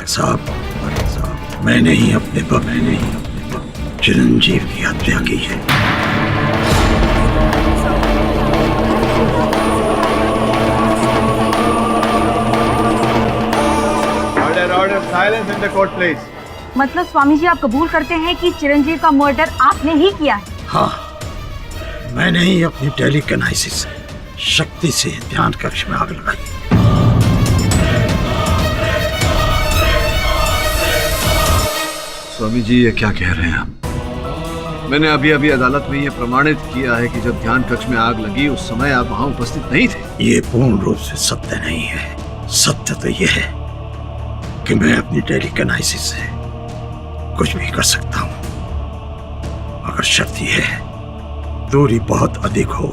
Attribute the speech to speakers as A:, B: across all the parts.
A: पाठक साहब, मैंने ही अपने चिरंजीव की हत्या की है।
B: Order silence in the court, please.
C: मतलब स्वामी जी आप कबूल करते हैं कि चिरंजीव का मर्डर आपने ही किया है?
A: हाँ, मैंने ही अपनी टेलीकिनेसिस शक्ति से ध्यान कक्ष में आग लगाई।
B: स्वामी जी, ये क्या कह रहे हैं आप? मैंने अभी अदालत में ये प्रमाणित किया है कि जब ध्यान कक्ष में आग लगी उस समय आप वहां उपस्थित नहीं थे।
A: ये पूर्ण रूप से सत्य नहीं है। सत्य तो ये है कि मैं अपनी टेलीकिनेसिस से कुछ भी कर सकता हूं। अगर शक्ति है, दूरी बहुत अधिक हो,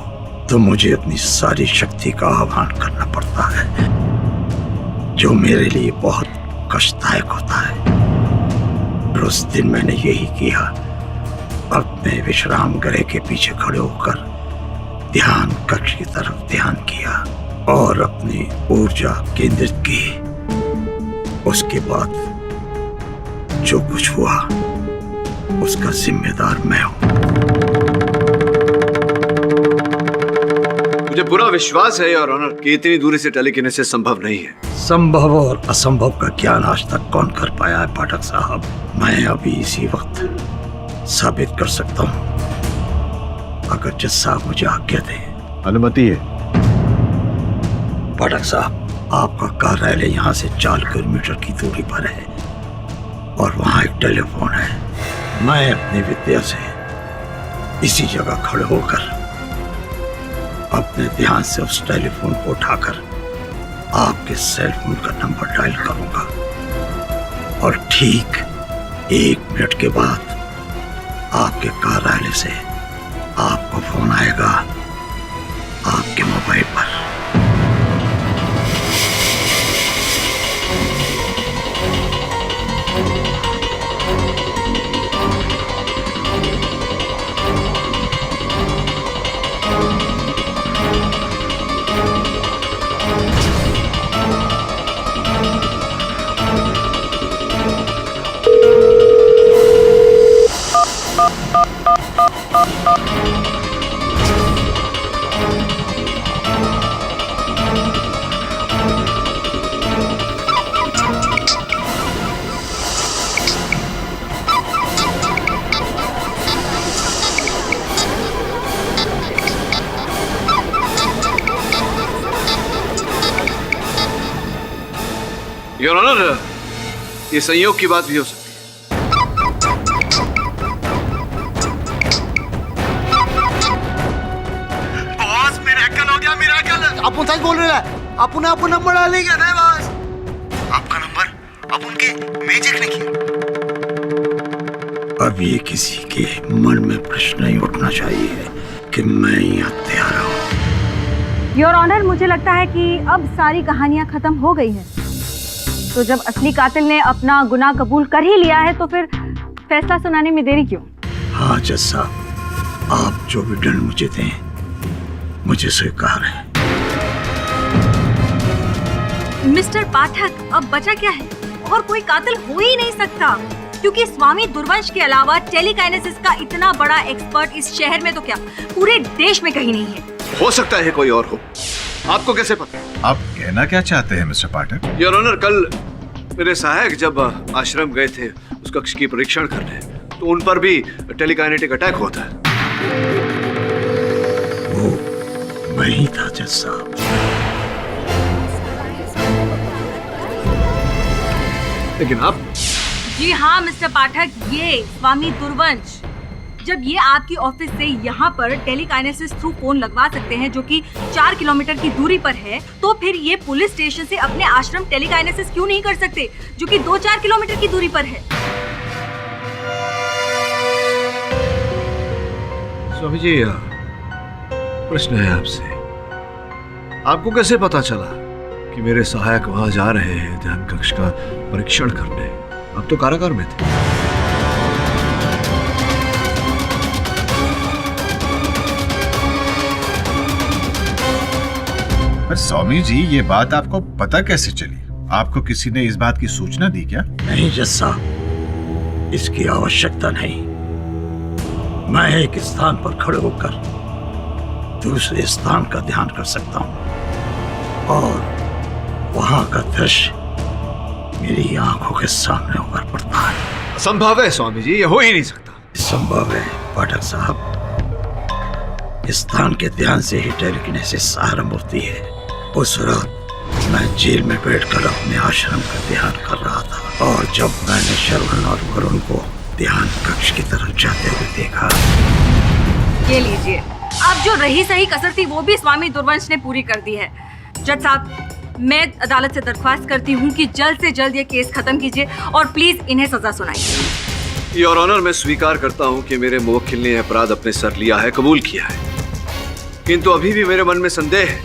A: तो मुझे अपनी सारी शक्ति का आह्वान करना पड़ता है, जो मेरे लिए बहुत कष्टदायक होता है। और उस दिन मैंने यही किया। अपने विश्राम गृह के पीछे खड़े होकर ध्यान कक्ष की तरफ ध्यान किया और अपनी ऊर्जा केंद्रित की। उसके बाद जो कुछ हुआ उसका जिम्मेदार मैं हूं।
B: मुझे पूरा विश्वास है योर ऑनर कि इतनी दूरी से टेलीकिनेसिस संभव नहीं है।
A: संभव और असंभव का ज्ञान आज तक कौन कर पाया है पाठक साहब? मैं अभी इसी वक्त साबित कर सकता हूं, अगर जज साहब मुझे आज्ञा दे।
B: अनुमति है।
A: पाठक साहब, आपका कार्यालय यहाँ से 4 किलोमीटर की दूरी पर है और वहाँ एक टेलीफोन है। मैं अपनी विद्या से इसी जगह खड़े होकर अपने ध्यान से उस टेलीफोन को उठाकर आपके सेल फोन का नंबर डायल करूंगा और ठीक 1 मिनट के बाद आपके कार्यालय से आपको फोन आएगा आपके मोबाइल पर।
B: योर ऑनर, ये संयोग की बात भी हो सकती है।
D: बॉस, मिरेकल हो गया, मिरेकल। अपन सच बोल रहे हैं। अपन आपको नंबर डालेंगे ना बॉस। आपका नंबर अपन के मैजिक ने किया।
A: अब ये किसी के मन में प्रश्न नहीं उठना चाहिए कि मैं यहाँ तैयार हूँ।
C: योर ऑनर, मुझे लगता है कि अब सारी कहानियां खत्म हो गई हैं। तो जब असली कातिल ने अपना गुनाह कबूल कर ही लिया है तो फिर फैसला सुनाने में देरी क्यों?
A: हाँ जज साहब, आप जो भी दंड मुझे दें, मुझे स्वीकार है।
C: मिस्टर पाठक, अब बचा क्या है? और कोई कातिल हो ही नहीं सकता, क्योंकि स्वामी दुर्वंश के अलावा टेलीकाइनेसिस का इतना बड़ा एक्सपर्ट इस शहर में तो क्या पूरे देश में कहीं नहीं है।
B: हो सकता है कोई और हो। आपको कैसे पता?
E: आप कहना क्या चाहते हैं मिस्टर पाठक?
B: योर ऑनर, कल मेरे सहायक जब आश्रम गए थे उस कक्ष की परीक्षण करने, तो उन पर भी टेलीकाइनेटिक अटैक होता है।
A: वो वही था जज साहब।
B: लेकिन आप?
C: जी हाँ मिस्टर पाठक, ये स्वामी दुर्वंश जब ये आपकी ऑफिस से यहाँ पर टेलीकाइनेसिस थ्रू फोन लगवा सकते हैं, जो कि 4 किलोमीटर की दूरी पर है, तो फिर ये पुलिस स्टेशन से अपने आश्रम टेलीकाइनेसिस क्यों नहीं कर सकते, जो कि 2-4 किलोमीटर की दूरी पर है?
B: स्वामी जी, प्रश्न है आपसे। आपको कैसे पता चला कि मेरे सहायक वहां जा रहे हैं ध्यान कक्ष का परीक्षण करने? अब तो कारागार में थे।
E: पर स्वामी जी, ये बात आपको पता कैसे चली? आपको किसी ने इस बात की सूचना दी क्या?
A: नहीं जज साहब, इसकी आवश्यकता नहीं। मैं एक स्थान पर खड़े होकर दूसरे स्थान का ध्यान कर सकता हूं और वहां का दृश्य मेरी आंखों के सामने उभर पड़ता है।
B: असंभव है स्वामी जी, ये हो ही नहीं सकता।
A: संभव है पाठक साहब। स्थान के ध्यान से ही टेलीकिनेसिस आरंभ होती है। उस रात मैं जेल में बैठकर अपने आश्रम का ध्यान कर रहा था और जब मैंने श्रवण और वरुण को ध्यान कक्ष की तरफ जाते हुए देखा।
C: ये लीजिए, अब जो रही सही कसर थी वो भी स्वामी दुर्वंश ने पूरी कर दी है। जज साहब, मैं अदालत से दरख्वास्त करती हूँ कि जल्द से जल्द ये केस खत्म कीजिए और प्लीज इन्हें सजा सुनाइए।
B: योर ऑनर, मैं स्वीकार करता हूँ कि मेरे मुवक्किल ने अपराध अपने सर लिया है, कबूल किया है, किंतु अभी भी मेरे मन में संदेह है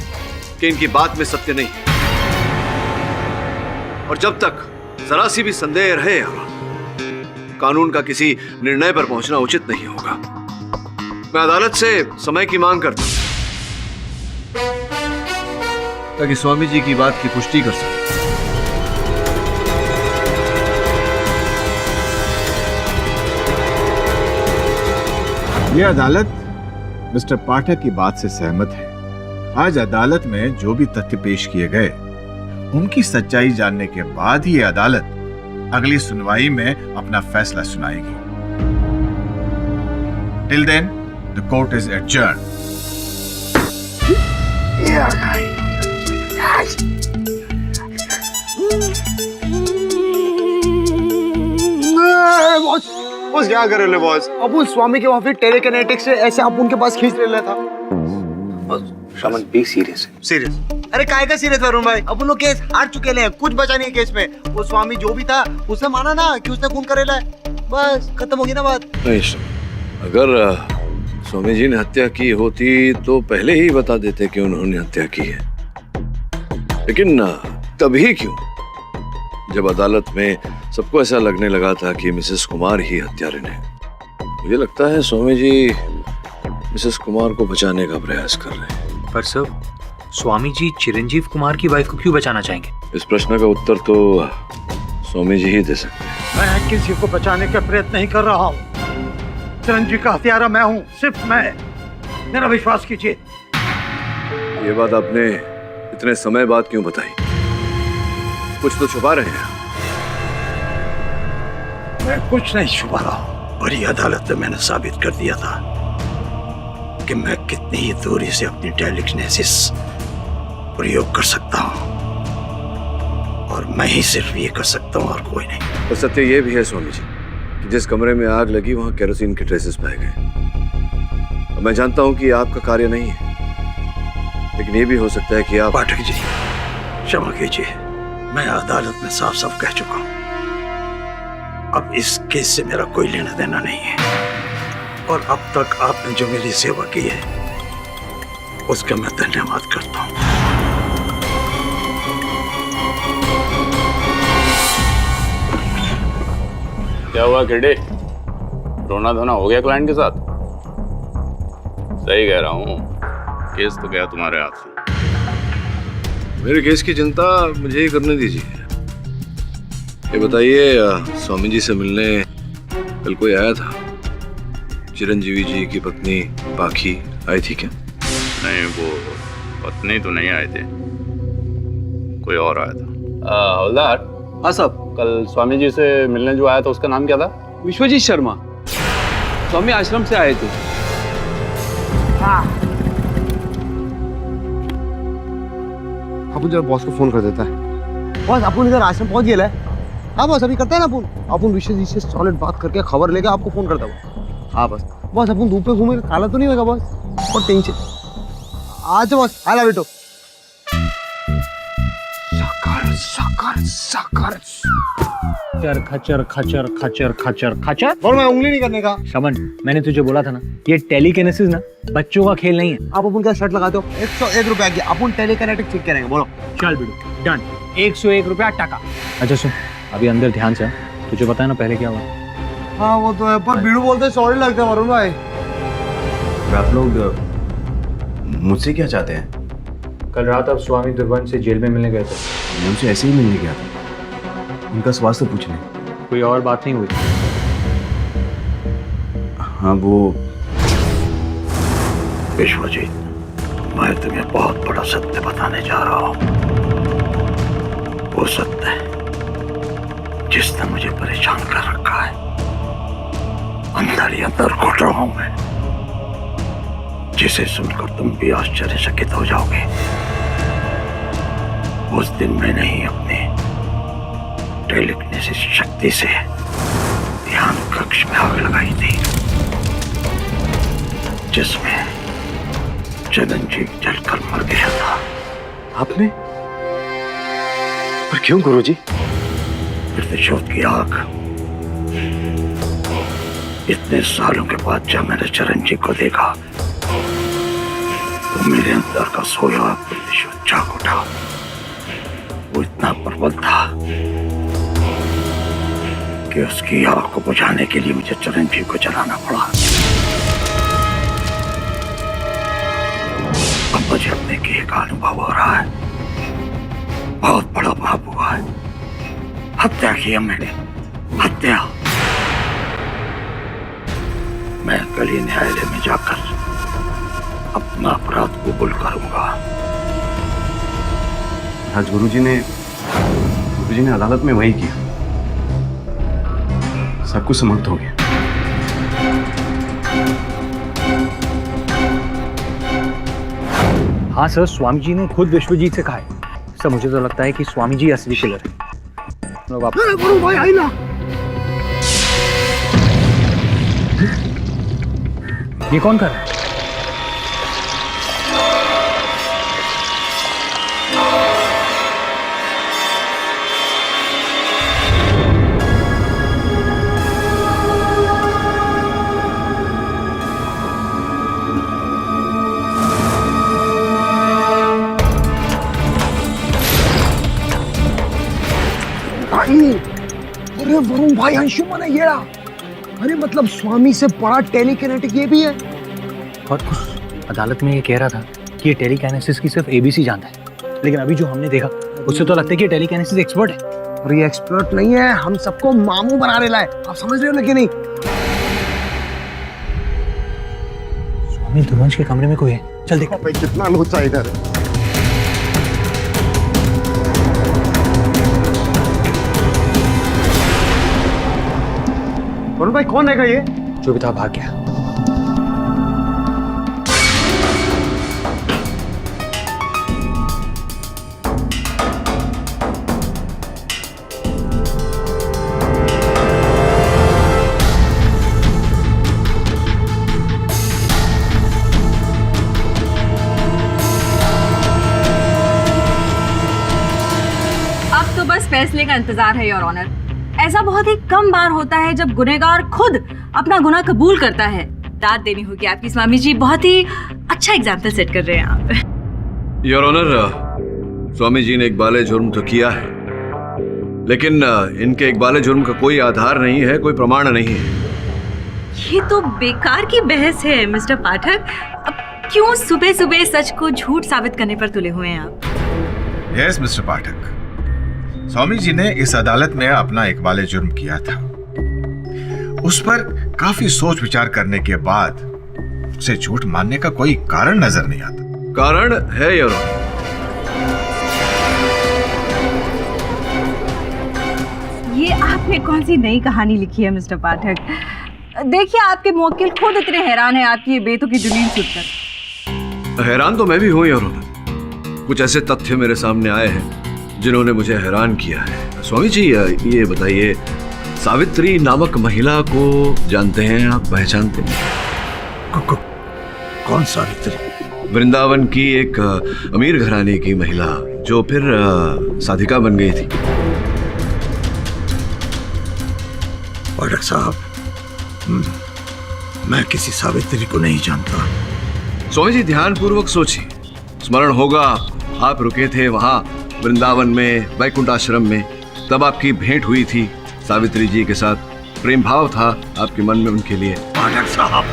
B: कि इनकी बात में सत्य नहीं है। और जब तक जरा सी भी संदेह रहे, कानून का किसी निर्णय पर पहुंचना उचित नहीं होगा। मैं अदालत से समय की मांग करता हूं ताकि स्वामी जी की बात की पुष्टि कर सके।
E: यह अदालत मिस्टर पाठक की बात से सहमत है। आज अदालत में जो भी तथ्य पेश किए गए, उनकी सच्चाई जानने के बाद ही यह अदालत अगली सुनवाई में अपना फैसला सुनाएगी। Till then the court is adjourned.
D: Boss boss क्या कर रहे हो बॉस? अपुन स्वामी के वहां फिर टेलीकिनेटिक्स से ऐसे अपुन के पास खींच ले था।
F: शमन बी सीरियस है।
D: सीरियस? अरे काय का सीरियस वरुण भाई? अपन लोग केस हार चुके हैं, कुछ बचा नहीं है केस में। वो स्वामी जो भी था उसने माना ना कि उसने खून करेला है, बस खत्म होगी ना बात।
B: नहीं, अगर स्वामी जी ने हत्या की होती तो पहले ही बता देते कि उन्होंने हत्या की है, लेकिन तभी क्यों जब अदालत में सबको ऐसा लगने लगा था कि मिसेस कुमार ही हत्यारिन है। मुझे लगता है स्वामी जी मिसेस कुमार को बचाने का प्रयास कर रहे हैं।
F: पर सर, स्वामी जी चिरंजीव कुमार की वाइफ को क्यों बचाना चाहेंगे?
B: इस प्रश्न का उत्तर तो स्वामी जी ही दे सकते हैं।
A: मैं किसी को बचाने का प्रयत्न नहीं कर रहा हूँ। चिरंजीव का हत्यारा मैं हूँ, सिर्फ मैं। मेरा विश्वास कीजिए।
B: ये बात आपने इतने समय बाद क्यों बताई? कुछ तो छुपा रहे हैं।
A: मैं कुछ नहीं छुपा रहा हूँ। बड़ी अदालत में मैंने साबित कर दिया था कि मैं कितनी ही दूरी से अपनी टेलीकिनेसिस प्रयोग कर सकता हूँ, और मैं ही सिर्फ ये कर सकता हूँ और कोई नहीं।
B: तो सत्य ये भी है स्वामी जी कि जिस कमरे में आग लगी वहां केरोसिन के ट्रेसेस पाए गए। मैं जानता हूँ कि आपका कार्य नहीं है, लेकिन ये भी हो सकता है कि आप।
A: पाठक जी, क्षमा कीजिए, मैं अदालत में साफ साफ कह चुका हूँ। अब इस केस से मेरा कोई लेना देना नहीं है, और अब तक आपने जो मेरी सेवा की है उसका मैं धन्यवाद करता हूँ।
G: क्या हुआ किडे? रोना धोना हो गया क्लाइंट के साथ? सही कह रहा हूँ, केस तो गया तुम्हारे हाथ से।
B: मेरे केस की चिंता मुझे ही करने दीजिए। ये बताइए, स्वामी जी से मिलने कल कोई आया था? चिरंजीवी जी की पत्नी पाखी आई थी क्या?
G: नहीं, वो पत्नी तो नहीं आए थे, कोई और आया था। हवलदार।
H: हाँ साहब।
G: कल स्वामी जी से मिलने जो आया था उसका नाम क्या था?
H: विश्वजीत शर्मा, स्वामी आश्रम से आए थे।
D: अपन जरा बॉस को फोन कर देता है। बॉस, अपन इधर आश्रम पहुंच गया है। हाँ बॉस, अभी करते हैं ना अपन विश्वजीत से सॉलिड बात करके खबर लेके आपको फोन करता हूँ। हाँ बॉस। बॉस, अपन धूप में घूमेंगे, काला तो नहीं होगा बॉस? और टेंशन। अच्छा बॉस, आला बेटो।
H: खचर खचर खचर खचर खचर।
D: और मैं उंगली नहीं करने का।
H: शमन, मैंने तुझे बोला था ना, ये टेलीकिनेसिस ना बच्चों का खेल नहीं है।
D: आप अपन क्या शर्ट लगाते हो? 101 रुपया की अपन टेलीकिनेटिक ठीक करेंगे। बोलो।
H: चल बिडू, डन। 101 रुपया टका। अच्छा सुन, अभी अंदर ध्यान से। तुझे पता है ना पहले क्या हुआ?
D: हाँ वो तो है, पर बीड़ू बोलते सॉरी लगते हैं वरुण भाई।
F: आप लोग मुझसे क्या चाहते हैं?
H: कल रात आप स्वामी दुर्वंश से जेल में मिलने गए थे।
D: मैं उनसे ऐसे ही मिलने गया था, उनका स्वास्थ्य पूछने।
H: कोई और बात नहीं हुई?
D: हाँ वो
A: विश्वजीत, मैं तुम्हें बहुत बड़ा सत्य बताने जा रहा हूं। वो सत्य जिसने मुझे परेशान कर रखा है, अंदर ही अंदर घुट रहा हूं मैं, जिसे सुनकर तुम भी आश्चर्यचकित हो जाओगे। उस दिन मैंने ही अपनी टेलीकिनेसिस शक्ति से ध्यान कक्ष में आग लगाई थी, जिसमें चिरंजीव जलकर मर गया था।
D: आपने? पर क्यों गुरुजी?
A: प्रतिशोध की आग। इतने सालों के बाद जब मैंने चिरंजीव को देखा तो मेरे अंदर का सोया हुआ प्रतिशोध जाग उठा। वो इतना प्रबल था कि उसकी आग को बुझाने के लिए मुझे चिरंजीव को जलाना पड़ा। अब मुझे अपने किए का अनुभव हो रहा है। बहुत बड़ा पाप हुआ है। हत्या की है मैंने, हत्या। मैं कल ही न्यायालय में जाकर अपना अपराध कबूल करूंगा।
D: आज गुरुजी ने अदालत में वही किया, सब कुछ समाप्त हो गया।
H: हाँ सर, स्वामी जी ने खुद विश्वजीत से कहा है। सर मुझे तो लगता है कि स्वामी जी असली किलर है। लोग आप
A: गुरु भाई आई ना।
H: ये कौन कर रहा है?
D: अरे वरुण भाई, अंशुमन है ये। अरे मतलब स्वामी से बड़ा टेलीकिनेटिक ये भी है।
H: और कुछ अदालत में ये कह रहा था कि ये टेलीकाइनेसिस की सिर्फ एबीसी जानता है, लेकिन अभी जो हमने देखा उससे तो लगता है कि ये टेलीकाइनेसिस एक्सपर्ट है।
D: और ये एक्सपर्ट नहीं है, हम सबको मामू बना रहा है। आप समझ रहे हो ना कि नहीं?
H: स्वामी दुर्वंश के कमरे में कोई है, चल देखो।
D: भाई कितना लोचा इधर। वरुण भाई कौन है ये?
H: जो भी था भाग गया।
C: अब तो बस फैसले का इंतजार है योर ऑनर। ऐसा बहुत ही कम बार होता है जब गुनहगार खुद अपना गुनाह कबूल करता है। दाद देनी होगी आपकी स्वामी जी, बहुत ही अच्छा एग्जाम्पल सेट कर रहे हैं आप।
B: योर ऑनर, स्वामी जी ने इकबाल जुर्म तो किया है, लेकिन इनके इकबाल जुर्म का कोई आधार नहीं है, कोई प्रमाण नहीं है।
C: ये तो बेकार की बहस है मिस्टर पाठक। अब क्यों सुबह सुबह सच को झूठ साबित करने पर तुले हुए हैं आप?
E: यस मिस्टर पाठक, स्वामी जी ने इस अदालत में अपना इकबाल जुर्म किया था। उस पर काफी सोच विचार करने के बाद उसे झूठ मानने का कोई कारण नजर नहीं आता।
B: कारण है योर ऑनर।
C: ये आपने कौन सी नई कहानी लिखी है मिस्टर पाठक? देखिए आपके मुवक्किल खुद इतने हैरान है आपकी ये बेतुकी दलील सुनकर।
B: हैरान तो मैं भी हूं योर ऑनर। कुछ ऐसे तथ्य मेरे सामने आए हैं जिन्होंने मुझे हैरान किया है। स्वामी जी ये बताइए, सावित्री नामक महिला को जानते हैं आप, पहचानते हैं?
A: कौन सावित्री?
B: वृंदावन की एक अमीर घराने की महिला जो फिर साधिका बन गई थी।
A: पाठक साहब, मैं किसी सावित्री को नहीं जानता।
B: स्वामी जी ध्यान पूर्वक सोचिए, स्मरण होगा आप रुके थे वहां वृंदावन में वैकुंठ आश्रम में, तब आपकी भेंट हुई थी सावित्री जी के साथ। प्रेम भाव था आपके मन में उनके लिए।
A: पाठक साहब,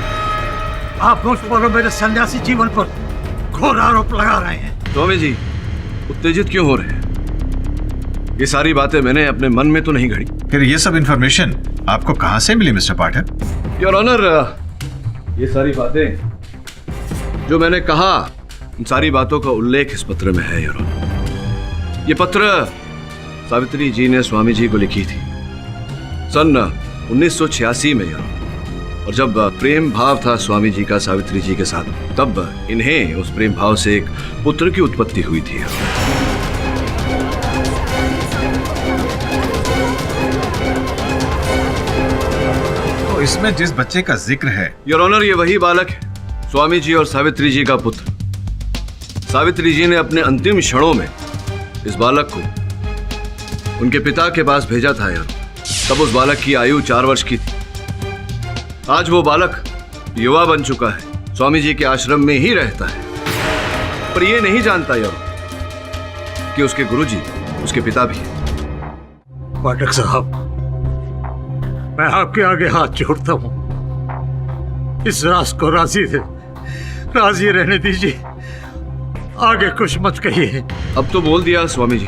A: आप मुझ पर और मेरे सन्यासी जीवन पर घोर आरोप लगा रहे हैं।
B: स्वामी जी उत्तेजित क्यों हो रहे हैं? ये सारी बातें मैंने अपने मन में तो नहीं घड़ी।
E: फिर ये सब इंफॉर्मेशन आपको कहां से मिली मिस्टर पाठक?
B: योर ऑनर, ये सारी बातें जो मैंने कहा, इन सारी बातों का उल्लेख इस पत्र में है योर ऑनर। ये पत्र सावित्री जी ने स्वामी जी को लिखी थी सन 1986 में योर ऑनर। और जब प्रेम भाव था स्वामी जी का सावित्री जी के साथ, तब इन्हें उस प्रेम भाव से एक पुत्र की उत्पत्ति हुई थी।
E: तो इसमें जिस बच्चे का जिक्र है
B: योर ऑनर, ये वही बालक है, स्वामी जी और सावित्री जी का पुत्र। सावित्री जी ने अपने अंतिम क्षणों में इस बालक को उनके पिता के पास भेजा था यार। तब उस बालक की आयु 4 वर्ष की थी। आज वो बालक युवा बन चुका है, स्वामी जी के आश्रम में ही रहता है, पर ये नहीं जानता यार कि उसके गुरुजी उसके पिता भी हैं।
A: पाठक साहब, मैं आपके आगे हाथ जोड़ता हूं, इस राज को राजी रहने दीजिए, आगे कुछ मत कहिए।
B: अब तो बोल दिया स्वामी जी,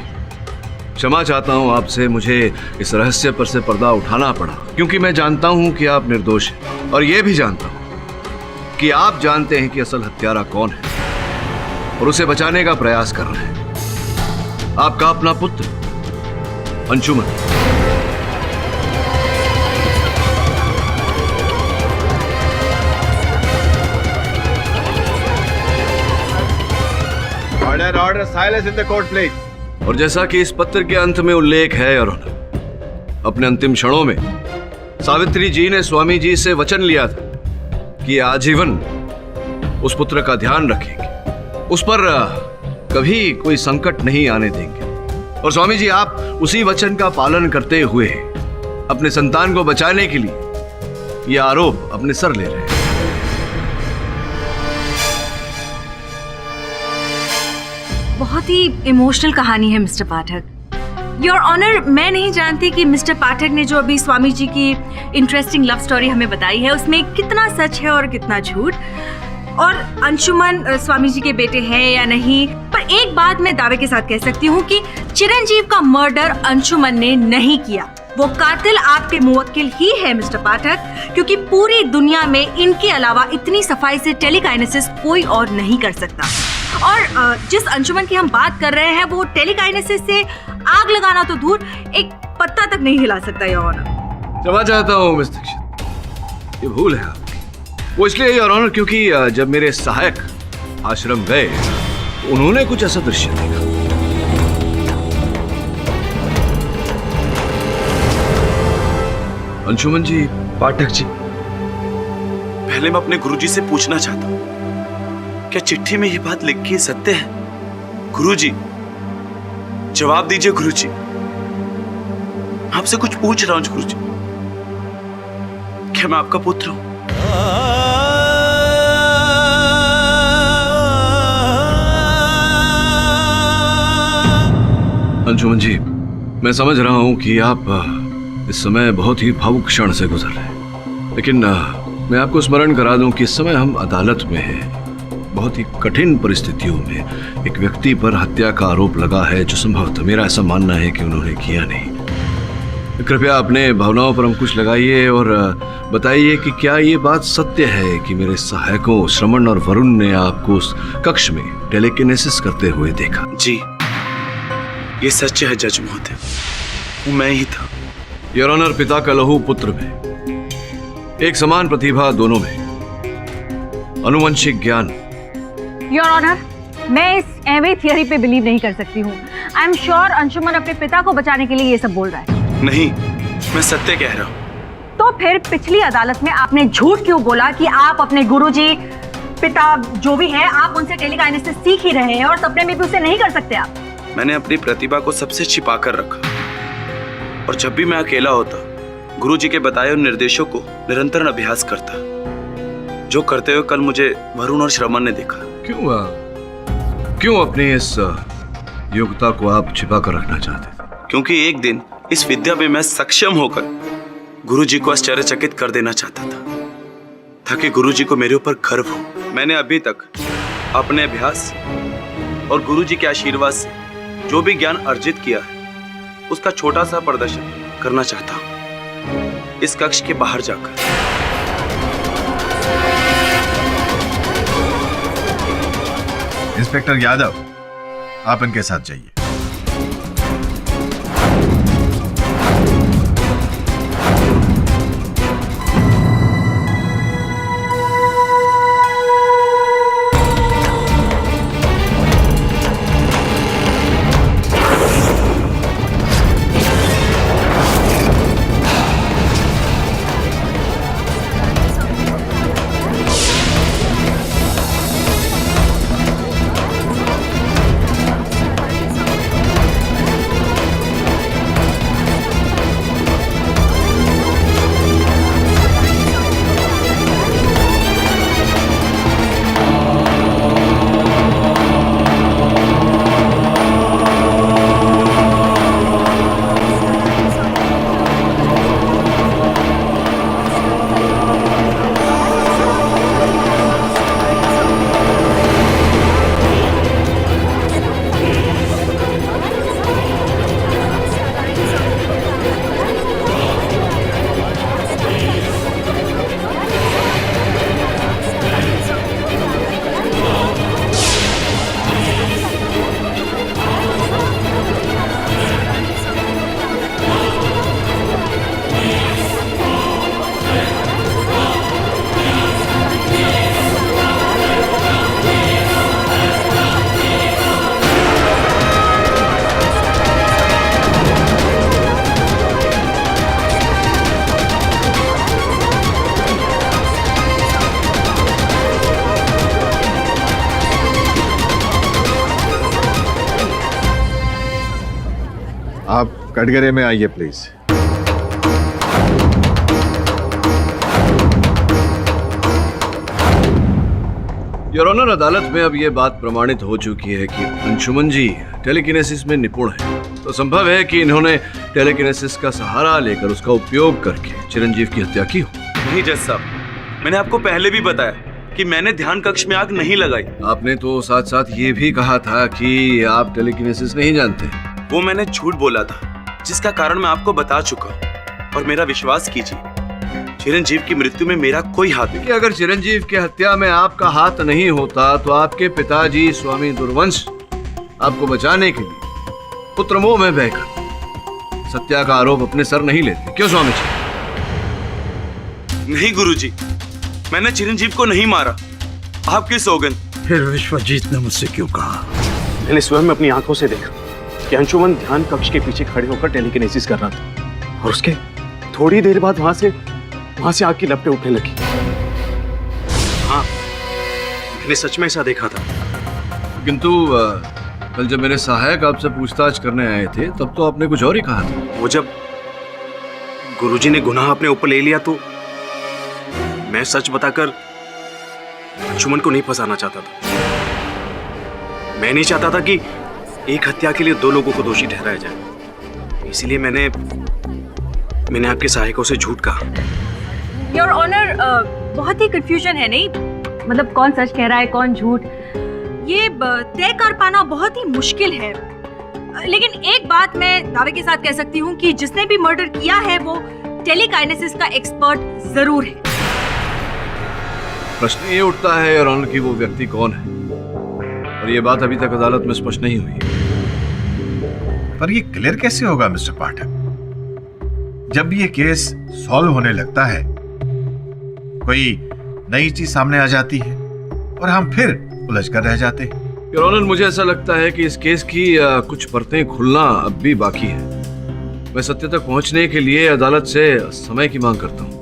B: क्षमा चाहता हूं आपसे, मुझे इस रहस्य पर से पर्दा उठाना पड़ा, क्योंकि मैं जानता हूं कि आप निर्दोष हैं, और यह भी जानता हूं कि आप जानते हैं कि असल हत्यारा कौन है और उसे बचाने का प्रयास कर रहे हैं। आपका अपना पुत्र Anshuman.
E: Order silence in the court please.
B: और जैसा कि इस पत्र के अंत में उल्लेख है और अपने अंतिम क्षणों में सावित्री जी ने स्वामी जी से वचन लिया था कि आजीवन उस पुत्र का ध्यान रखेंगे, उस पर कभी कोई संकट नहीं आने देंगे। और स्वामी जी, आप उसी वचन का पालन करते हुए अपने संतान को बचाने के लिए यह आरोप अपने सर ले रहे हैं।
C: बहुत ही इमोशनल कहानी है मिस्टर पाठक। योर ऑनर, मैं नहीं जानती कि मिस्टर पाठक ने जो अभी स्वामी जी की इंटरेस्टिंग लव स्टोरी हमें बताई है उसमें कितना सच है और कितना झूठ, और अंशुमन स्वामी जी के बेटे हैं या नहीं। पर एक बात मैं दावे के साथ कह सकती हूँ कि चिरंजीव का मर्डर अंशुमन ने नहीं किया। वो कातिल आपके मुवक्किल ही है मिस्टर पाठक, क्योंकि पूरी दुनिया में इनके अलावा इतनी सफाई से टेलीकाइनेसिस कोई और नहीं कर सकता। और जिस अंशुमन की हम बात कर रहे हैं वो टेलीकाइनेसिस से आग लगाना तो दूर, एक पत्ता तक नहीं हिला सकता। योर ऑनर,
B: क्षमा चाहता हूँ मिस्टर दीक्षित, ये भूल है आपकी। वो इसलिए योर ऑनर क्योंकि जब मेरे सहायक आश्रम गए तो उन्होंने कुछ ऐसा दृश्य देखा। अंशुमन जी।
I: पाठक जी, पहले मैं अपने गुरुजी से पूछना चाहता हूँ, क्या चिट्ठी में ये बात लिखी सत्य है? गुरुजी, जवाब दीजिए गुरुजी, आपसे कुछ पूछ रहा हूं गुरुजी। क्या मैं आपका पुत्र हूं?
B: अंशुमन जी, मैं समझ रहा हूं कि आप इस समय बहुत ही भावुक क्षण से गुजर रहे हैं, लेकिन मैं आपको स्मरण करा दूं कि इस समय हम अदालत में हैं। बहुत ही कठिन परिस्थितियों में एक व्यक्ति पर हत्या का आरोप लगा है, जो संभवतः मेरा ऐसा मानना है कि उन्होंने किया नहीं। कृपया अपने भावनाओं पर अंकुश लगाइए और बताइए कि क्या ये बात सत्य है कि मेरे सहायकों श्रमण और वरुण ने आपको उस कक्ष में टेलीकिनेसिस करते हुए देखा?
I: जी, ये सच है जज महोदय, वो मैं ही था।
B: योर ऑनर, पिता का लहू पुत्र में, एक समान प्रतिभा दोनों में, अनुवंशिक ज्ञान।
C: योर ऑनर, मैं इस एवे थियरी पे बिलीव नहीं कर सकती हूँ। आई एम श्योर अंशुमन अपने पिता को बचाने के लिए ये सब बोल रहा है।
I: नहीं, मैं सत्य कह रहा हूँ।
C: तो फिर पिछली अदालत में आपने झूठ क्यों बोला कि आप अपने गुरुजी, पिता जो भी है, आप उनसे टेलीकाइनेसिस सीख ही रहे हैं और सपने में भी उसे नहीं कर सकते आप?
I: मैंने अपनी प्रतिभा को सबसे छिपा कर रखा, और जब भी मैं अकेला होता गुरुजी के बताए हुए निर्देशों को निरंतर अभ्यास करता, जो करते हुए कल मुझे वरुण और श्रमण ने देखा।
B: क्यों अपनी इस योग्यता को आप छिपा कर रखना चाहते थे?
I: क्योंकि एक दिन इस विद्या में मैं सक्षम होकर गुरुजी को आश्चर्यचकित कर देना चाहता था, ताकि गुरुजी को मेरे ऊपर गर्व हो। मैंने अभी तक अपने अभ्यास और गुरुजी के आशीर्वाद से जो भी ज्ञान अर्जित किया है, उसका छोटा सा प्रदर्शन करना चाहता हूं इस कक्ष के बाहर जाकर।
E: इंस्पेक्टर यादव, आप इनके साथ जाइए। आप कटघरे में आइए प्लीज।
B: योर ऑनर, अदालत में अब यह बात प्रमाणित हो चुकी है कि अंशुमन जी टेलीकिनेसिस में निपुण हैं। तो संभव है कि इन्होंने टेलीकिनेसिस का सहारा लेकर उसका उपयोग करके चिरंजीव की हत्या की हो।
I: नहीं जज साहब, मैंने आपको पहले भी बताया कि मैंने ध्यान कक्ष में आग नहीं लगाई।
B: आपने तो साथ साथ ये भी कहा था कि आप टेलीकिनेसिस नहीं जानते।
I: वो मैंने झूठ बोला था, जिसका कारण मैं आपको बता चुका हूँ। और मेरा विश्वास कीजिए, चिरंजीव की मृत्यु में मेरा कोई हाथ नहीं।
B: कि अगर चिरंजीव की हत्या में आपका हाथ नहीं होता तो आपके पिताजी स्वामी दुर्वंश आपको बचाने के लिए पुत्रमोह में बहकर सत्या का आरोप अपने सर नहीं लेते। क्यों स्वामी जी?
I: नहीं गुरुजी, मैंने चिरंजीव को नहीं मारा। आपकी सौगंध।
A: फिर विश्वजीत ने मुझसे क्यों कहा?
G: मैंने स्वयं अपनी आंखों से देखा कि अंशुमन ध्यान कक्ष के पीछे खड़े होकर टेलीकिनेसिस कर रहा था और उसके थोड़ी देर बाद वहां से आग की लपटें उठने लगी। हाँ, मैंने सच में ऐसा देखा था।
B: किंतु कल जब मेरे सहायक आपसे पूछताछ करने आए थे तब तो आपने कुछ और ही कहा था।
G: वो जब गुरुजी ने गुनाह अपने ऊपर ले लिया तो मैं सच बताकर अंशुमन को नहीं फंसाना चाहता था। मैं नहीं चाहता था कि एक हत्या के लिए दो लोगों को दोषी ठहराया जाए। इसीलिए मैंने आपके सहायकों से झूठ कहा।
C: योर ऑनर, बहुत ही कंफ्यूजन है, नहीं? मतलब कौन सच कह रहा है, कौन झूठ, ये तय कर पाना बहुत ही मुश्किल है। लेकिन एक बात मैं दावे के साथ कह सकती हूँ कि जिसने भी मर्डर किया है वो टेलीकाइनेसिस का एक्सपर्ट जरूर है।
B: प्रश्न ये उठता है योर ऑनर कि वो व्यक्ति कौन है, और ये बात अभी तक अदालत में स्पष्ट नहीं हुई।
E: पर ये क्लियर कैसे होगा मिस्टर पाठक? जब ये केस सॉल्व होने लगता है, कोई नई चीज सामने आ जाती है और हम फिर उलझ कर रह जाते हैं।
B: योर ऑनर, मुझे ऐसा लगता है कि इस केस की कुछ परतें खुलना अब भी बाकी है। मैं सत्य तक पहुंचने के लिए अदालत से समय की मांग करता हूं।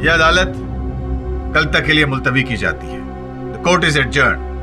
E: यह अदालत कल तक के लिए मुलतवी की जाती है। The court is adjourned.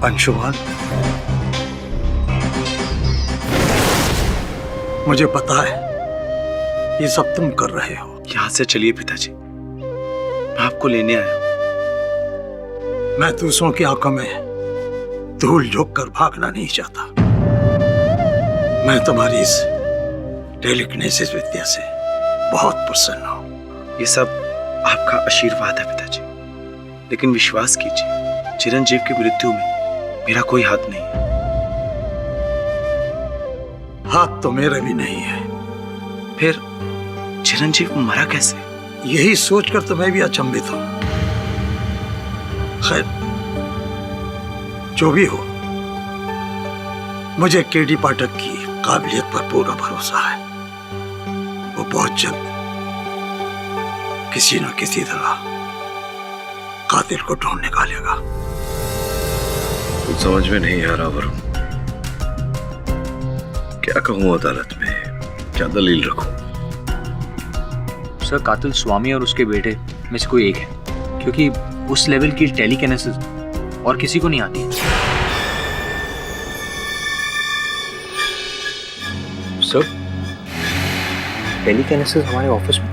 A: Anshuman, मुझे पता है ये सब तुम कर रहे हो।
I: यहाँ से चलिए पिताजी, मैं आपको लेने आया हूं।
A: मैं दूसरों की आंखों में धूल झोंक कर भागना नहीं चाहता। मैं तुम्हारी इस टेलीकिनेसिस विद्या से बहुत प्रसन्न हूं।
I: ये सब आपका आशीर्वाद है पिताजी, लेकिन विश्वास कीजिए, चिरंजीव की मृत्यु में मेरा कोई हाथ नहीं है।
A: हाथ तो मेरे भी नहीं है।
I: फिर चिरंजीव मरा कैसे?
A: यही सोचकर तो मैं भी अचंभित हूं। खैर, जो भी हो, मुझे केडी पाठक की काबिलियत पर पूरा भरोसा है। वो बहुत जल्द किसी न किसी तरह कातिल को ढूंढ निकालेगा।
B: कुछ समझ में नहीं आ रहा वरुण, क्या कहूं अदालत में, क्या दलील रखूं?
F: सर, कातिल स्वामी और उसके बेटे में से कोई एक है, क्योंकि उस लेवल की टेलीकिनेसिस और किसी को नहीं आती है। सर, टेलीकिनेसिस हमारे ऑफिस में।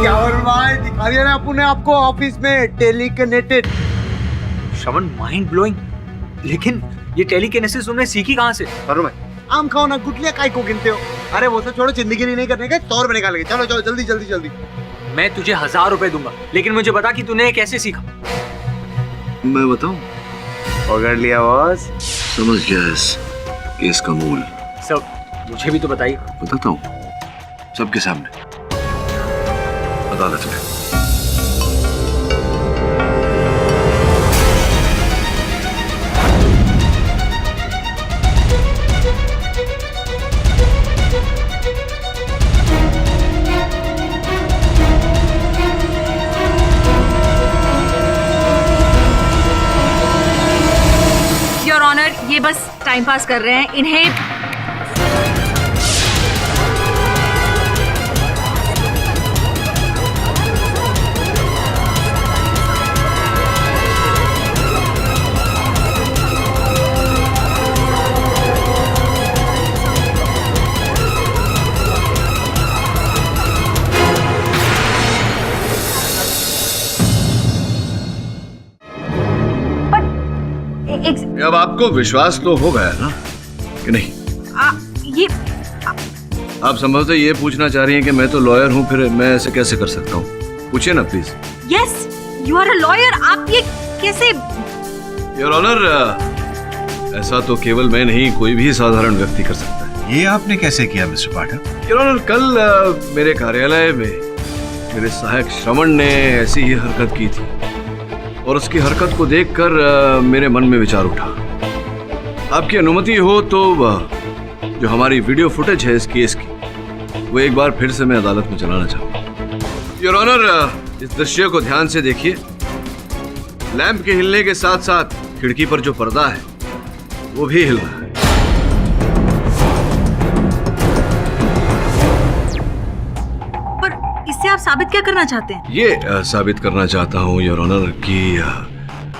D: क्या वरुण भाई, दिखा दिया ना अपन ने आपको ऑफिस में टेलीकनेटेड।
F: श्रवण, माइंड ब्लोइंग। लेकिन ये टेलीकिनेसिस तुमने सीखी कहाँ से?
D: वरुण भाई, आम खाओ ना, गुटलियां काय को गिनते हो? अरे वो सब छोड़ो, जिंदगी नहीं करने का 100 रुपए निकालेंगे। चलो चलो जल्दी जल्दी जल्दी।
F: मैं तुझे 1000 रुपए दूंगा, लेकिन मुझे बता कि तूने कैसे सीखा।
B: मैं बताऊं?
D: पकड़ लिया बॉस।
B: समझ गया इस केस का मूल।
F: सर, मुझे भी तो बताइए।
B: बताता हूं सबके सामने, अदालत में।
C: योर ऑनर, ये बस टाइम पास कर रहे हैं। इन्हें
B: अब आपको विश्वास तो हो गया ना कि नहीं?
C: ये
B: आप संभवतः ये पूछना चाह रही हैं कि मैं तो लॉयर हूं, फिर मैं ऐसे कैसे कर सकता हूं? पूछिए ना please.
C: Yes, you are a lawyer. आप ये कैसे?
B: योर ऑनर, ऐसा तो केवल मैं नहीं, कोई भी साधारण व्यक्ति कर सकता है।
E: ये आपने कैसे किया मिस्टर पाठक?
B: योर ऑनर, कल मेरे कार्यालय में मेरे सहायक श्रवण ने ऐसी ही हरकत की थी, और उसकी हरकत को देखकर मेरे मन में विचार उठा। आपकी अनुमति हो तो जो हमारी वीडियो फुटेज है इस केस की, वो एक बार फिर से मैं अदालत में चलाना चाहूँ। योर ऑनर, इस दृश्य को ध्यान से देखिए। लैंप के हिलने के साथ साथ खिड़की पर जो पर्दा है वो भी हिल रहा है।
C: इससे आप साबित क्या करना चाहते हैं?
B: ये साबित करना चाहता हूँ योर ऑनर कि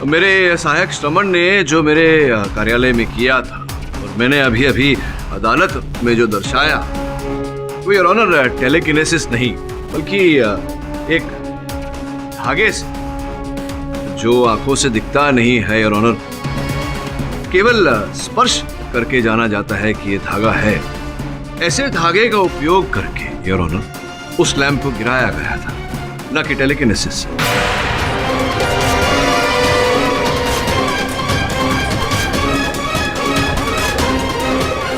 B: मेरे सहायक श्रवण ने जो मेरे कार्यालय में किया था और मैंने अभी अभी अदालत में जो दर्शाया, वो योर ऑनर टेलीकिनेसिस नहीं, बल्कि एक धागे से, जो आंखों से दिखता नहीं है योर ऑनर, केवल स्पर्श करके जाना जाता है कि ये धागा है। ऐसे धागे का उपयोग करके योर ऑनर उस लैंप को गिराया गया था, न कि टेलीकिनेसिस से।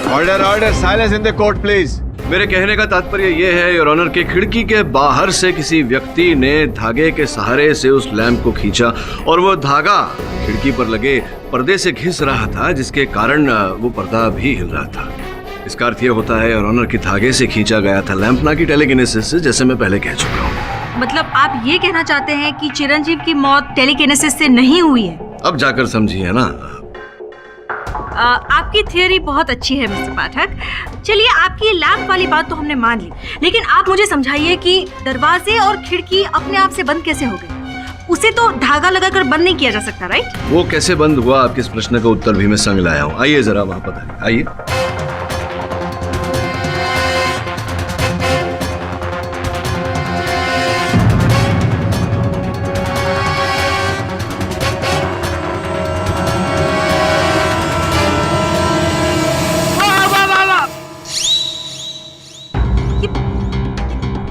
E: Order order, silence in the court please.
B: मेरे कहने का तात्पर्य यह है योर ऑनर कि खिड़की के बाहर से किसी व्यक्ति ने धागे के सहारे से उस लैंप को खींचा और वो धागा खिड़की पर लगे पर्दे से घिस रहा था, जिसके कारण वो पर्दा भी हिल रहा था। इसका अर्थ ये होता है योर ऑनर कि धागे से खींचा गया था लैंप, ना कि टेलीकिनेसिस से, जैसे मैं पहले कह चुका हूँ।
C: मतलब आप ये कहना चाहते हैं कि चिरंजीव की मौत टेलीकिनेसिस से नहीं हुई है?
B: अब जाकर समझिए ना।
C: आपकी थियरी बहुत अच्छी है मिस्टर पाठक। चलिए, आपकी लैंप वाली बात तो हमने मान ली, लेकिन आप मुझे समझाइए कि दरवाजे और खिड़की अपने आप से बंद कैसे हो गए? उसे तो धागा लगाकर बंद नहीं किया जा सकता, राइट?
B: वो कैसे बंद हुआ, आपके इस प्रश्न का उत्तर भी मैं संग लाया हूँ। आइए जरा वहां पर आइए।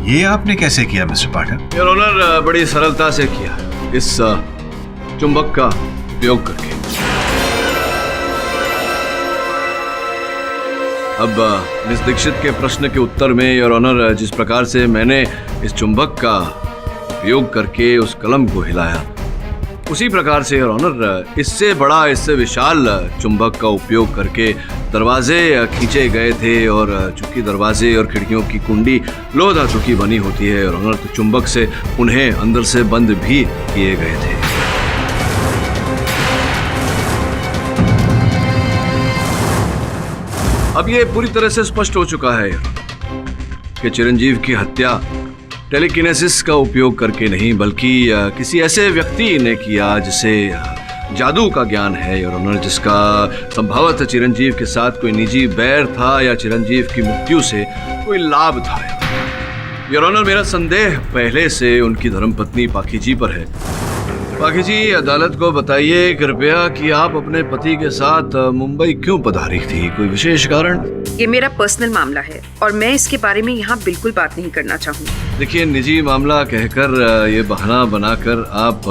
E: ये आपने कैसे किया मिस्टर पाठक?
B: योर ऑनर, बड़ी सरलता से किया, इस चुंबक का उपयोग करके। अब मिस दीक्षित के प्रश्न के उत्तर में योर ऑनर, जिस प्रकार से मैंने इस चुंबक का उपयोग करके उस कलम को हिलाया, उसी प्रकार से योर ऑनर इससे बड़ा, इससे विशाल चुंबक का उपयोग करके दरवाजे खींचे गए थे। और चूंकि दरवाजे और खिड़कियों की कुंडी लोह धातु की बनी होती है योर ऑनर, तो चुंबक से उन्हें अंदर से बंद भी किए गए थे। अब ये पूरी तरह से स्पष्ट हो चुका है कि चिरंजीव की हत्या टेलीकिनेसिस का उपयोग करके नहीं, बल्कि किसी ऐसे व्यक्ति ने किया जिसे जादू का ज्ञान है योर ऑनर, जिसका संभवतः चिरंजीव के साथ कोई निजी बैर था या चिरंजीव की मृत्यु से कोई लाभ था। योर ऑनर, मेरा संदेह पहले से उनकी धर्मपत्नी पाखी जी पर है। पाखी जी, अदालत को बताइए कृपया कि आप अपने पति के साथ मुंबई क्यों पधारी थी? कोई विशेष कारण?
J: ये मेरा पर्सनल मामला है और मैं इसके बारे में यहाँ बिल्कुल बात नहीं करना चाहूँगी।
B: देखिए, निजी मामला कहकर ये बहाना बनाकर आप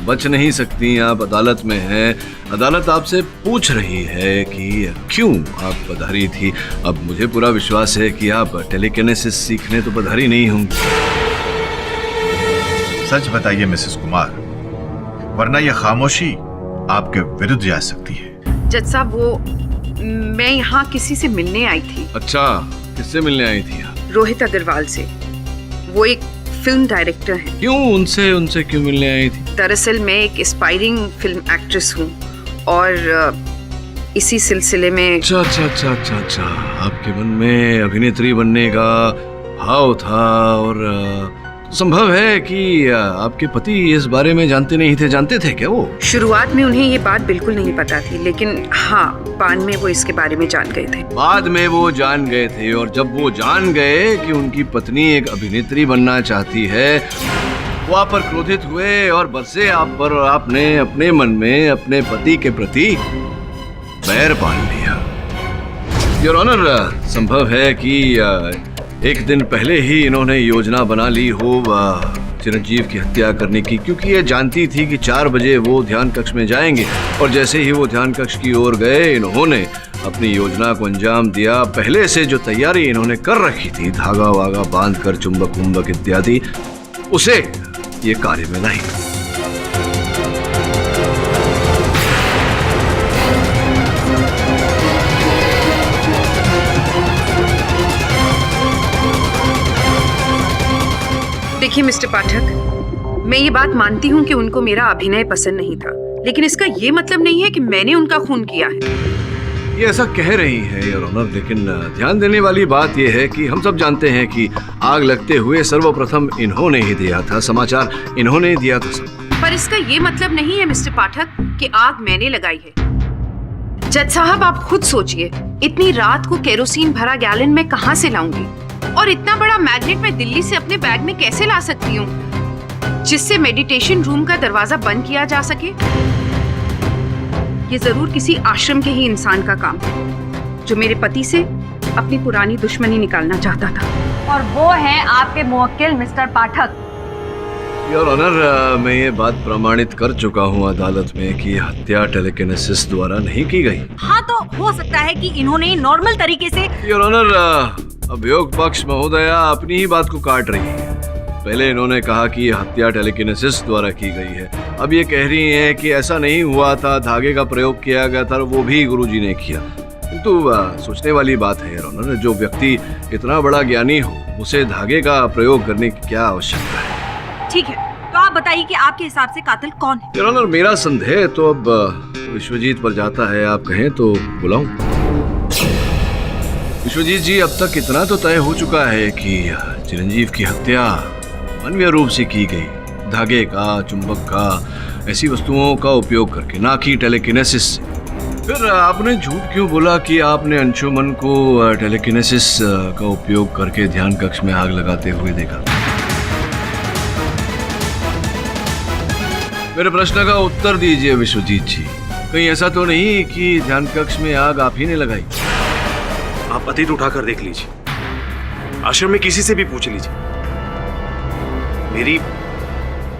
B: बच नहीं सकती। आप अदालत में हैं, अदालत आपसे पूछ रही है कि क्यों आप पधारी थी। अब मुझे पूरा विश्वास है कि आप टेलीकिनेसिस सीखने तो पधारी नहीं होंगी।
E: सच बताइए मिसेस कुमार, वरना यह खामोशी आपके विरुद्ध जा सकती है।
J: जज साहब, वो मैं यहाँ किसी से मिलने आई थी।
B: अच्छा, किससे मिलने आई थी आप?
J: रोहित अग्रवाल से। वो एक फिल्म डायरेक्टर हैं।
B: क्यों उनसे क्यों मिलने आई थी?
J: दरअसल मैं एक एस्पायरिंग फिल्म एक्ट्रेस हूँ और इसी सिलसिले में।
B: अच्छा, आपके मन में अभिनेत्री बनने का भाव था और संभव है कि आपके पति इस बारे में जानते नहीं थे। जानते थे क्या वो?
J: शुरुआत में उन्हें ये बात बिल्कुल नहीं पता थी, लेकिन हाँ, बाद में वो इसके बारे में जान गए थे।
B: बाद में वो जान गए थे, और जब वो जान गए कि उनकी पत्नी एक अभिनेत्री बनना चाहती है, वो आप पर क्रोधित हुए और बरसे आप पर, और आपने अपने मन में अपने पति के प्रति बैर पाल लिया। योर ऑनर, संभव है कि एक दिन पहले ही इन्होंने योजना बना ली हो चिरंजीव की हत्या करने की, क्योंकि ये जानती थी कि 4 बजे वो ध्यान कक्ष में जाएंगे, और जैसे ही वो ध्यान कक्ष की ओर गए, इन्होंने अपनी योजना को अंजाम दिया। पहले से जो तैयारी इन्होंने कर रखी थी, धागा वागा बांध कर चुंबक वुंबक इत्यादि, उसे ये कार्य में लाई।
J: देखिए मिस्टर पाठक, मैं ये बात मानती हूँ कि उनको मेरा अभिनय पसंद नहीं था, लेकिन इसका ये मतलब नहीं है कि मैंने उनका खून किया है।
B: ये ऐसा कह रही है योर ऑनर, लेकिन ध्यान देने वाली बात यह है कि हम सब जानते हैं कि आग लगते हुए सर्वप्रथम इन्होंने ही दिया था, समाचार इन्होंने ही दिया था।
J: पर इसका ये मतलब नहीं है मिस्टर पाठक कि आग मैंने लगाई है। जज साहब, आप खुद सोचिए, इतनी रात को केरोसिन भरा गैलन में कहाँ से लाऊंगी, और इतना बड़ा मैग्नेट मैं दिल्ली से अपने बैग में कैसे ला सकती हूँ जिससे मेडिटेशन रूम का दरवाजा बंद किया जा सके? ये जरूर किसी आश्रम के ही इंसान का काम है जो मेरे पति से अपनी पुरानी दुश्मनी निकालना चाहता था।
C: और वो है आपके मुवक्किल मिस्टर पाठक।
B: योर ऑनर, मैं ये बात प्रमाणित कर चुका हूँ अदालत में कि हत्या टेलीकिनेसिस द्वारा नहीं की गई।
C: हाँ, तो हो सकता है कि इन्होंने नॉर्मल तरीके से।
B: योर ऑनर, अभियोग पक्ष महोदया अपनी ही बात को काट रही है। पहले इन्होंने कहा कि यह हत्या टेलीकिनेसिस द्वारा की गई है, अब ये कह रही हैं कि ऐसा नहीं हुआ था, धागे का प्रयोग किया गया था, वो भी गुरुजी ने किया। किंतु सोचने वाली बात है योर ऑनर, जो व्यक्ति इतना बड़ा ज्ञानी हो, उसे धागे का प्रयोग करने की क्या आवश्यकता है?
C: ठीक है, तो आप बताइए कि आपके हिसाब से कातिल कौन है?
B: योर ऑनर, मेरा संदेह तो अब विश्वजीत पर जाता है। आप कहें तो बुलाऊं? विश्वजीत जी, अब तक इतना तो तय हो चुका है कि चिरंजीव की हत्या मानवीय रूप से की गई, धागे का, चुंबक का, ऐसी वस्तुओं का उपयोग करके, ना कि टेलीकिनेसिस से। फिर आपने झूठ क्यों बोला कि आपने अंशुमन को टेलीकिनेसिस का उपयोग करके ध्यान कक्ष में आग लगाते हुए देखा? मेरे प्रश्न का उत्तर दीजिए विश्वजीत जी। कहीं ऐसा तो नहीं कि ध्यान कक्ष में आग आप ही ने लगाई?
G: आप अतीत उठाकर देख लीजिए, आश्रम में किसी से भी पूछ लीजिए।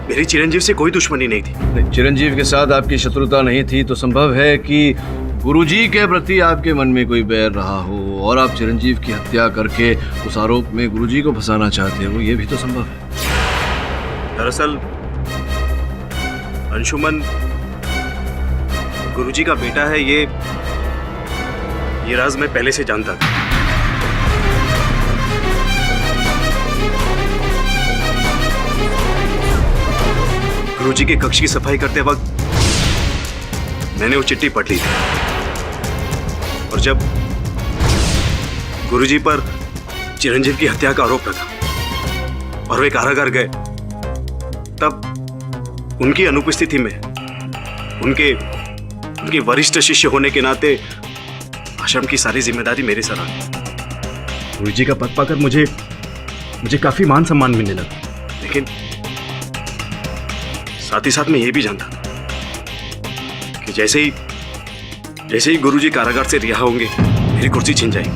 G: मेरी चिरंजीव से कोई दुश्मनी नहीं थी।
B: चिरंजीव के साथ आपकी शत्रुता नहीं थी तो संभव है कि गुरुजी के प्रति आपके मन में कोई बैर रहा हो और आप चिरंजीव की हत्या करके उस आरोप में गुरुजी को फंसाना चाहते हो, ये भी तो संभव है।
G: दरअसल अंशुमन गुरुजी का बेटा है, ये राज मैं पहले से जानता था। गुरुजी के कक्ष की सफाई करते वक्त मैंने वो चिट्ठी पढ़ ली थी और जब गुरुजी पर चिरंजीव की हत्या का आरोप लगा और वे कारागार गए, तब उनकी अनुपस्थिति में उनके वरिष्ठ शिष्य होने के नाते आश्रम की सारी जिम्मेदारी मेरे सर आ गई। गुरुजी का पद पाकर मुझे काफी मान सम्मान मिलने लगा, लेकिन साथ ही साथ मैं ये भी जानता था कि जैसे ही गुरुजी कारागार से रिहा होंगे, मेरी कुर्सी छिन जाएगी।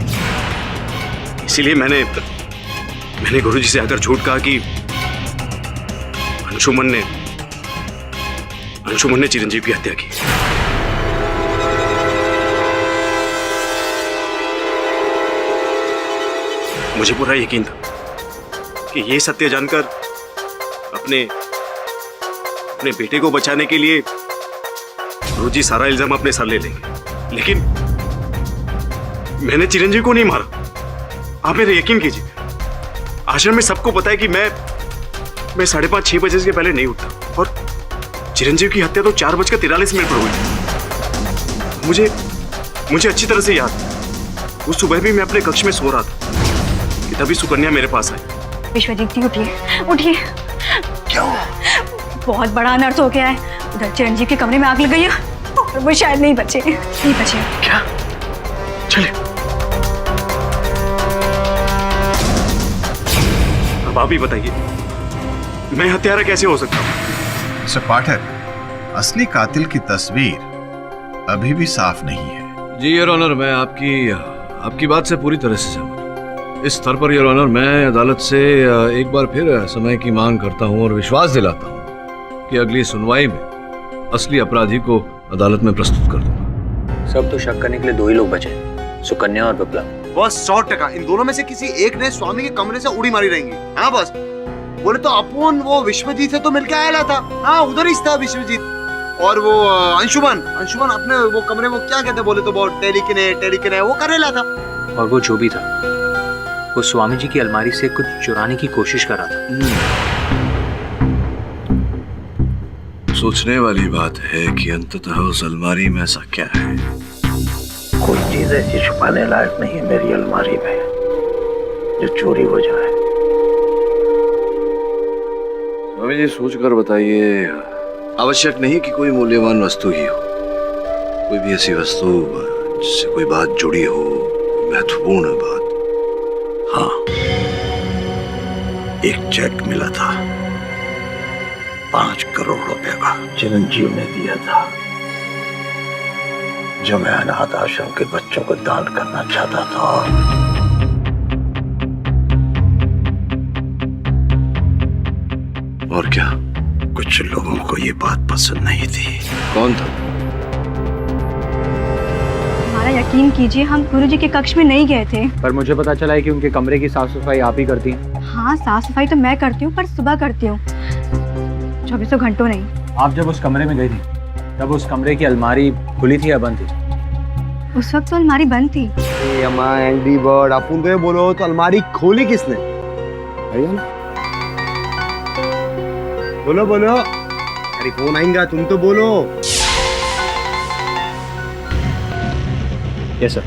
G: इसीलिए मैंने गुरुजी से आकर झूठ कहा कि अंशुमन ने चिरंजीव की हत्या की। मुझे पूरा यकीन था कि ये सत्य जानकर अपने बेटे को बचाने के लिए गुरुजी सारा इल्जाम अपने सर ले लेंगे, लेकिन मैंने चिरंजीव को नहीं मारा। आप मेरे यकीन कीजिए, आश्रम में सबको पता है कि मैं 5:30-6 बजे से पहले नहीं उठता और चिरंजीव की हत्या तो 4:43 पर हुई। मुझे अच्छी तरह से याद है, उस सुबह भी मैं अपने कक्ष में सो रहा था कि तभी सुकन्या मेरे पास आई।
C: विश्वजीत जी उठिए, उठिए।
A: क्यों?
C: बहुत बड़ा अनर्थ हो गया है। उधर चिरंजीव के कमरे में आग लग गई है और वो शायद नहीं बचे।
A: क्या? चलिए।
G: अब आप ही बताइए, मैं हत्यारा कैसे हो सकता हूँ?
E: मिस्टर पाठक, असली कातिल की तस्वीर अभी भी साफ नहीं है।
B: जी योर ऑनर, मैं आपकी बात से पूरी तरह से सहमत हूँ। इस स्तर पर योर ऑनर, मैं अदालत से एक बार फिर समय की मांग करता हूँ और विश्वास दिलाता हूँ कि अगली सुनवाई में असली अपराधी को अदालत में प्रस्तुत कर दूंगा।
F: सब तो शक करने के लिए 2 ही लोग बचे, सुकन्या और विप्लव।
D: बस 100% इन दोनों में से किसी एक ने स्वामी के कमरे से उड़ी मारी रहेंगी। हाँ बस, बोले तो अपन वो विश्वजीत से तो मिलके आया था। हाँ, उधर ही था विश्वजीत। और वो अंशुमन अपने वो कमरे वो क्या कहते, बोले तो बहुत टेलीकिने वो करेला था।
F: और वो जो भी था, वो स्वामी जी की अलमारी से कुछ चुराने की कोशिश कर रहा था।
B: सोचने वाली बात है कि अंततः उस अलमारी में ऐसा क्या है।
A: कोई चीज ऐसी छुपाने लायक नहीं है मेरी अलमारी में जो चोरी हो जाए।
B: स्वामी जी, सोच कर बताइए। आवश्यक नहीं कि कोई मूल्यवान वस्तु ही हो, कोई भी ऐसी वस्तु जिससे कोई बात जुड़ी हो, महत्वपूर्ण बात।
A: हाँ, एक चेक मिला था 5 करोड़ रुपए का, चिरंजीव ने दिया था, जो मैं अनाथ आश्रम के बच्चों को दान करना चाहता था।
B: और क्या?
A: कुछ लोगों को ये बात पसंद नहीं थी।
B: कौन था?
C: हमारा यकीन कीजिए, हम गुरुजी के कक्ष में नहीं गए थे।
H: पर मुझे पता चला है कि उनके कमरे की साफ सफाई आप ही करती हैं।
C: हाँ, साफ सफाई तो मैं करती हूँ, पर सुबह करती हूँ, 24 घंटों नहीं।
H: आप जब उस कमरे में गई थी, तब उस कमरे की अलमारी खुली थी या बंद थी?
C: उस वक्त तो अलमारी बंद थी।
D: अम्मा एंग्री बर्ड, अपन को ये बोलो तो अलमारी खोली किसने? बोलो बोलो, अरे फोन आएगा, तुम तो बोलो।
H: Yes sir.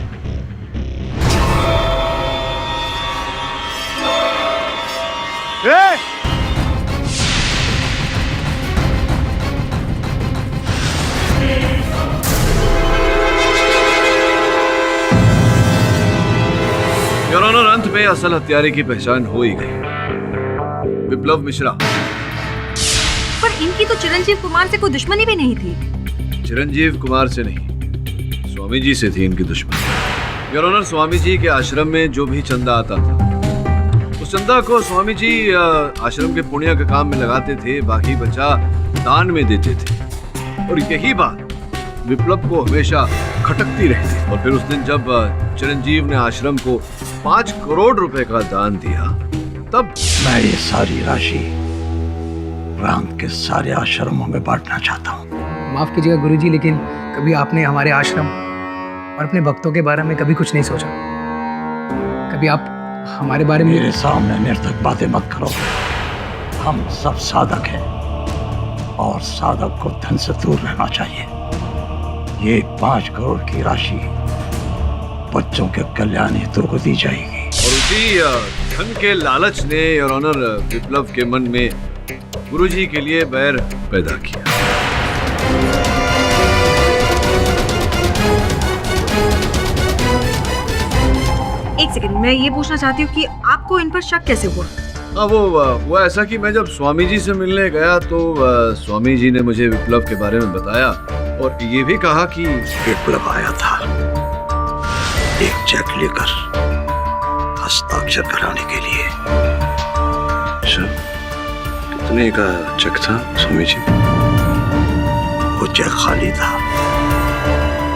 B: योर ऑनर, अंत में असल हत्यारे की पहचान हो ही गई, विप्लव मिश्रा।
C: पर इनकी तो चिरंजीव कुमार से कोई दुश्मनी भी नहीं थी।
B: चिरंजीव कुमार से नहीं, स्वामी जी से थी इनकी दुश्मनी। योर ऑनर, स्वामी जी के आश्रम में जो भी चंदा आता था, उस चंदा को स्वामी जी आश्रम के पुण्य के काम में लगाते थे, बाकी बचा दान में देते थे। और यही बात विप्लव को हमेशा खटकती रहती। और फिर उस दिन जब चिरंजीव ने आश्रम को 5 करोड़ रुपए का दान दिया, तब
A: मैं ये सारी राशि प्रांत के सारे आश्रमों में बांटना चाहता हूँ।
H: माफ कीजिएगा गुरुजी, लेकिन कभी आपने हमारे आश्रम और अपने भक्तों के बारे में कभी कुछ नहीं सोचा? कभी आप हमारे बारे में?
A: मेरे सामने निर्थक बातें मत करो। हम सब साधक हैं और साधक को धन से दूर रहना चाहिए। ये 5 करोड़ की राशि बच्चों के कल्याण हेतु को दी जाएगी।
B: और उसी धन के लालच ने योर ऑनर विप्लव के मन में गुरुजी के लिए बैर पैदा किया।
C: एक सेकंड, मैं ये पूछना चाहती हूँ कि आपको इन पर शक कैसे हुआ?
B: हाँ, वो ऐसा कि मैं जब स्वामी जी से मिलने गया तो स्वामी जी ने मुझे विप्लव के बारे में बताया और ये भी कहा कि
A: विप्लव आया था एक चेक लेकर हस्ताक्षर कराने के लिए।
G: कितने का चेक था स्वामी जी?
A: वो चेक खाली था।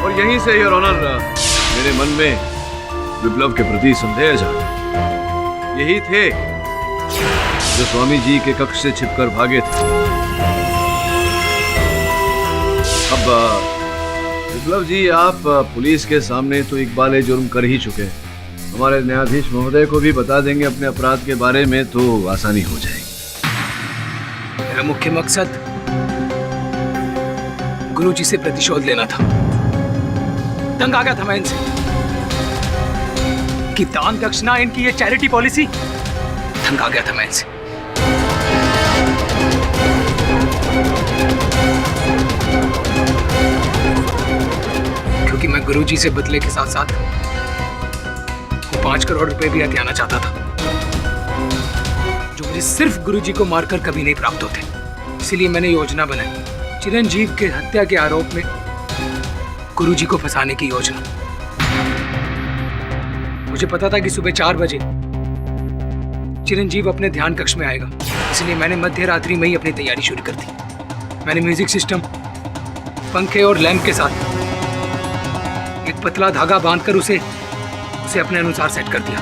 B: और यहीं से योर ऑनर मेरे मन में विप्लव के प्रति संदेह जागा। यही थे जो स्वामी जी के कक्ष से छिपकर भागे थे। अब विप्लव जी, आप पुलिस के सामने तो इकबाल जुर्म कर ही चुके हैं। हमारे न्यायाधीश महोदय को भी बता देंगे अपने अपराध के बारे में तो आसानी हो जाएगी।
H: मेरा मुख्य मकसद गुरुजी से प्रतिशोध लेना था। तंग आ गया था मैं इनसे कि दान दक्षिणा इनकी ये चैरिटी पॉलिसी, तंग आ गया था मैं इनसे। क्योंकि मैं गुरुजी से बदले के साथ साथ 5 करोड़ रुपए भी हथियाना चाहता था, जो मुझे सिर्फ गुरुजी को मारकर कभी नहीं प्राप्त होते। इसीलिए मैंने योजना बनाई, चिरंजीव के हत्या के आरोप में गुरुजी को फंसाने की योजना। मुझे पता था कि सुबह 4 बजे चिरंजीव अपने ध्यान कक्ष में आएगा, इसलिए मैंने मध्य रात्रि में ही अपनी तैयारी शुरू कर दी। मैंने म्यूजिक सिस्टम, पंखे और लैंप के साथ एक पतला धागा बांधकर उसे अपने अनुसार सेट कर दिया।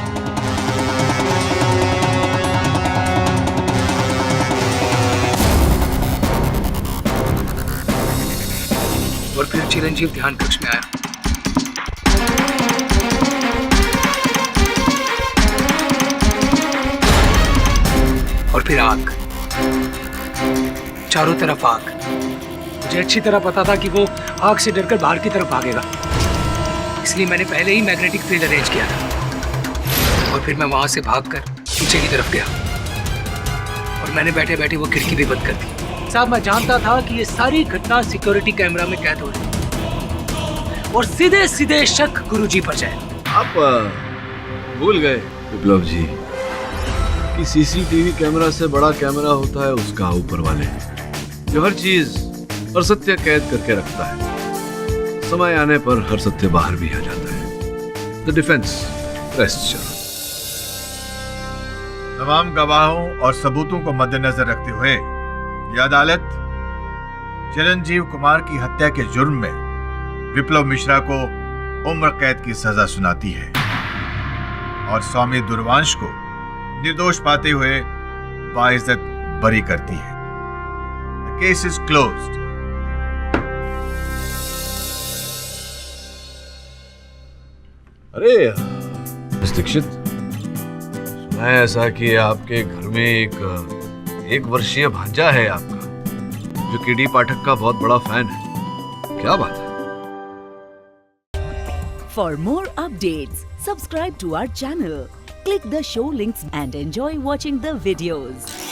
H: और फिर चिरंजीव ध्यान कक्ष में आया। और फिर आग, चारों तरफ आग। मुझे अच्छी तरह पता था कि वो आग से डरकर बाहर की तरफ भागेगा, इसलिए मैंने पहले ही मैग्नेटिक फील्ड अरेंज किया था। और फिर मैं वहां से भागकर पीछे की तरफ गया और मैंने बैठे बैठे वो खिड़की भी बंद कर दी। साहब, मैं जानता था कि ये सारी घटना सिक्योरिटी कैमरा में कैद हो रही और सीधे सीधे शक गुरुजी पर जाए।
B: आप भूल गए विप्लव जी कि सीसीटीवी कैमरा से बड़ा कैमरा होता है उसका ऊपर वाले, जो हर चीज और सत्य कैद करके रखता है। समय आने पर हर सत्य बाहर भी आ जाता है। The defence rests.
E: तमाम गवाहों और सबूतों को मद्देनजर रखते हुए यह अदालत चिरंजीव कुमार की हत्या के जुर्म में विप्लव मिश्रा को उम्र कैद की सजा सुनाती है और स्वामी दुर्वांश को निर्दोष पाते हुए बाइज्जत बरी करती है। The case is closed.
B: अरे दीक्षित, सुना है ऐसा कि आपके घर में एक वर्षीय भांजा है आपका। जो केडी पाठक का बहुत बड़ा फैन है। क्या बात है।
K: For more updates, subscribe to our channel, click the show links and enjoy watching the videos.